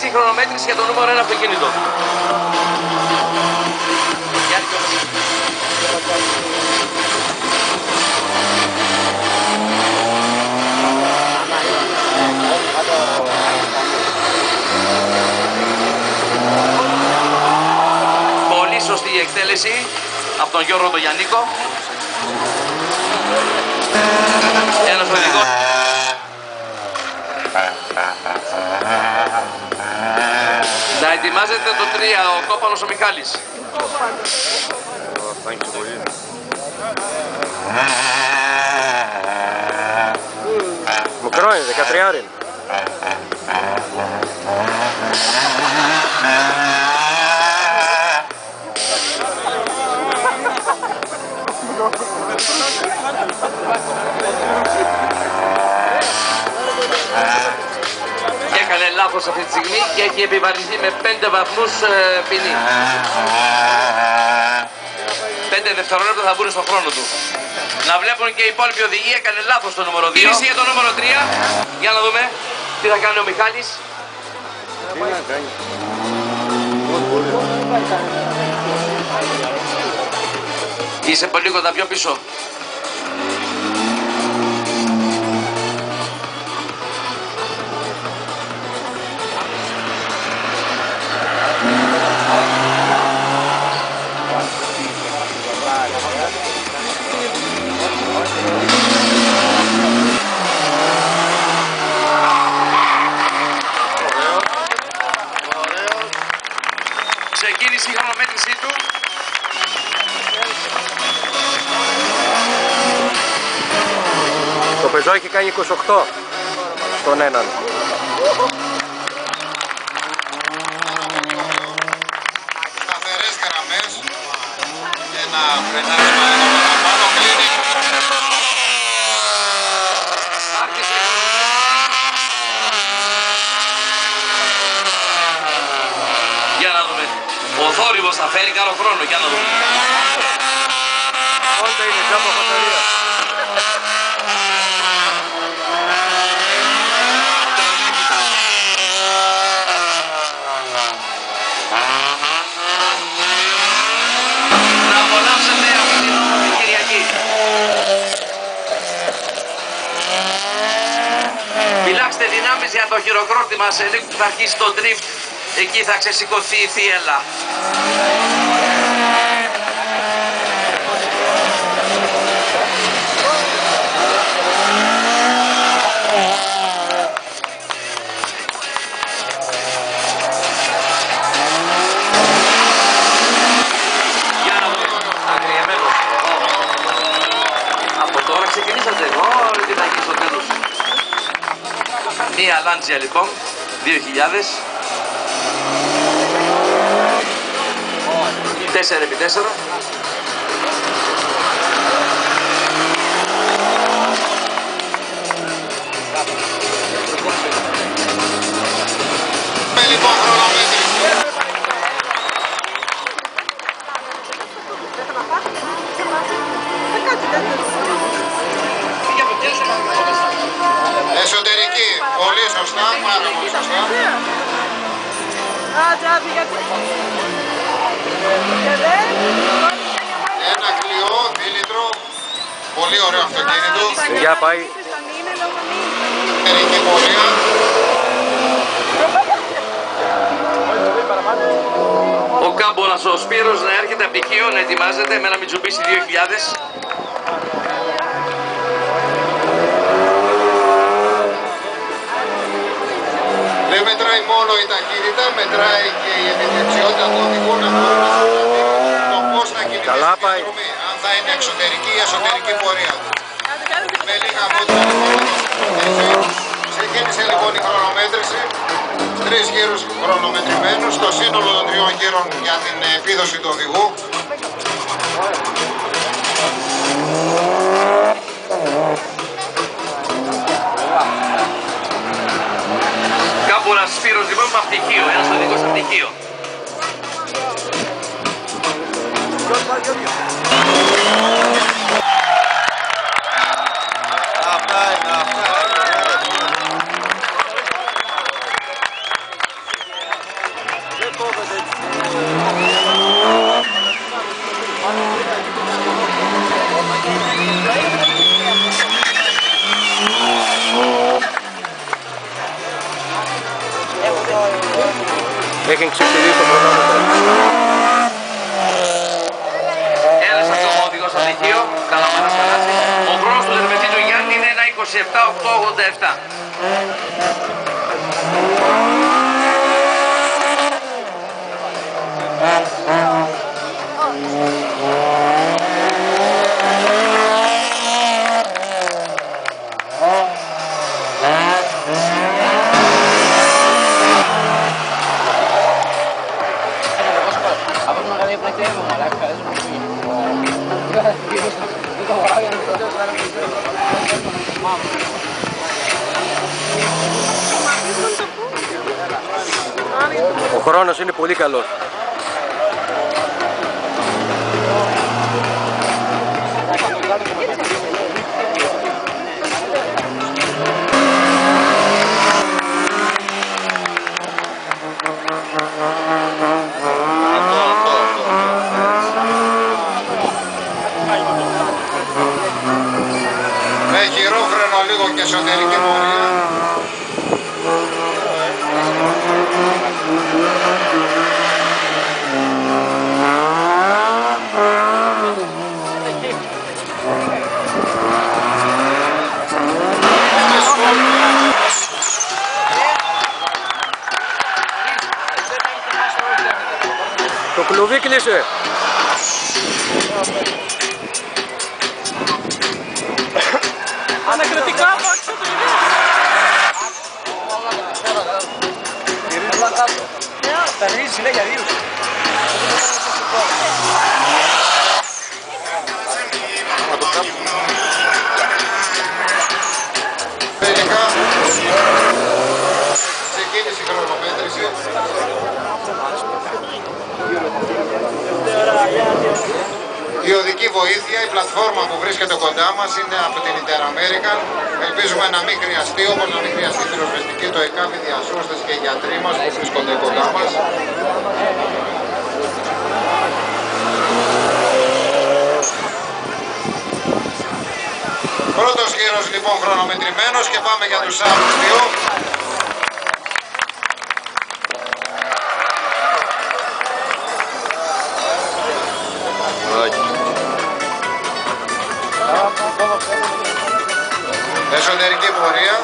κίνηση χρονομέτρηση για το νούμερο 1 αυτοκίνητο. Πολύ σωστή η εκτέλεση από τον Γιώργο τον Γιαννίκο. Ένας οδηγός. Να ετοιμάζεται το 3, ο Κόπανος ο Μιχάλης. Μικρό είναι, 13 είναι. Και έκανε λάθος αυτή τη στιγμή και έχει επιβαρυνθεί με 5 βαθμούς ποινή. 5 δευτερόλεπτα θα μπουν στον χρόνο του. Να βλέπουν και οι υπόλοιποι οδηγοί, έκανε λάθος το νούμερο 2. Κίνηση για το νούμερο 3. Για να δούμε τι θα κάνει ο Μιχάλης. Τι να κάνει. Είσαι πολύ κοντά πιο πίσω. Ξεκίνησε η χρονομέτρησή του. Το πεζό έχει κάνει 28 στον έναν. Σταθερές γραμμές και να φρενάρισμα εδώ παραπάνω κλείνει. Για να δούμε. Ο θόρυβος θα φέρει καλό χρόνο. Για να δούμε. Όλα είναι τζάμπα φωτορία. Να απολαύσετε αυτή την όμορφη Κυριακή. Φυλάξτε δυνάμεις για το χειροκρότημα σε λίγο που θα αρχίσει το drift. Εκεί θα ξεσηκωθεί η θύελλα. Για να δούμε. Αγριεμένος. Από τώρα ξεκινήσατε. Τι θα γίνει στο τέλος. Μία Lancia λοιπόν. 2000. 4x4. Με λοιπόν χρονομέτρηση. Εσωτερική, πολύ σωστά, πάρα πολύ σωστά. Ένα Clio, δίλητρο, πολύ ωραίο αυτοκίνητο. Για πάει. Εσωτερική πορεία. Ο Κάμπονας ο Σπύρος να έρχεται από πτυχίο, να ετοιμάζεται με ένα Mitsubishi 2000. Δεν μετράει μόνο η ταχύτητα, μετράει και η επιδεξιότητα του οδηγού να μπορεί να καταλάβει το πώς θα κινηθεί Καλά στην πάει. διαδρομή, αν θα είναι εξωτερική ή εσωτερική πορεία. Με λίγα από ό,τι ξεκίνησε λοιπόν η χρονομέτρηση, 3 γύρους χρονομετρημένους, το σύνολο των 3 γύρων για την επίδοση του οδηγού. Κάμπονας Σπύρος λοιπόν με πτυχίο, ένας οδηγός από πτυχίο. Αυτά είναι, αυτά είναι. Έχει ξεκινήσει το προγράμμα. Έλεσε ακόμα ο οδηγός στο στοιχείο, Καλαμάρας Θανάση. Ο χρόνος του δερμετή του Γιάννη είναι 1:27.887. Ο χρόνος είναι πολύ καλός. Με χειρόφρενο λίγο και εσωτερική πορεία. Το κλουβί κλείσε. Ανακριτικά από έξω το γυρίζει. Τα ρίζει συνέχεια δύο. Τελικά ξεκίνησε η χρονομέτρηση. Η οδική βοήθεια, η πλατφόρμα που βρίσκεται κοντά μας είναι από την Interamerican. Ελπίζουμε να μην χρειαστεί, όπως να μην χρειαστεί πυροσβεστική, το ΕΚΑΒ, οι διασώστες και οι γιατροί μας που βρίσκονται κοντά μας. Πρώτος γύρος λοιπόν χρονομετρημένος και πάμε για τους άλλους δύο. Εσωτερική πορεία.